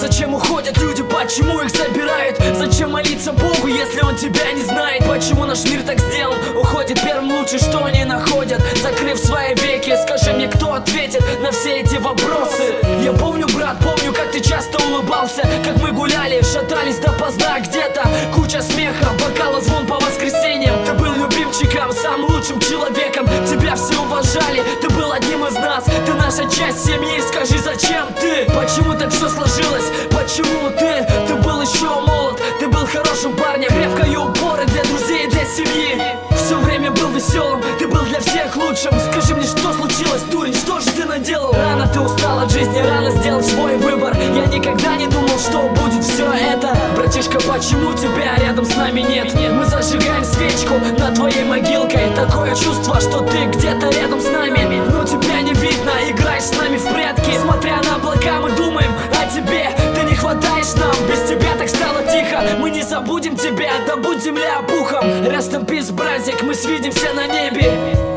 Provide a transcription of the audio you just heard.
Зачем уходят люди, почему их забирают? Зачем молиться Богу, если он тебя не знает? Почему наш мир так сделан? Уходит первым лучше, что они находят. Закрыв свои веки, скажи мне, кто ответит на все эти вопросы? Я помню, брат, помню, как ты часто улыбался, как мы гуляли, шатались допоздна где-то. Куча смеха, бокала, звон по воскресеньям. Ты был любимчиком, самым лучшим человеком. Тебя все уважали, ты был одним из нас. Ты наша часть семьи, скажи, зачем ты? Почему так все сложилось? Почему ты был еще молод? Ты был хорошим парнем, крепкой упорой для друзей и для семьи. Все время был веселым, ты был для всех лучшим. Скажи мне, что случилось, дурень, что же ты наделал? Рано ты устал от жизни, рано сделал свой выбор. Я никогда не думал, что будет все это. Братишка, почему тебя рядом с нами нет? Мы зажигаем свечку над твоей могилкой. Такое чувство, что ты где-то рядом с нами, но тебя не видно, играешь с нами в прятки. Смотря на облака, мы думаем о тебе. Ты не хватаешь нам, без тебя так стало тихо. Мы не забудем тебя, да будь земля пухом. Rest in peace, братик, мы свидимся на небе.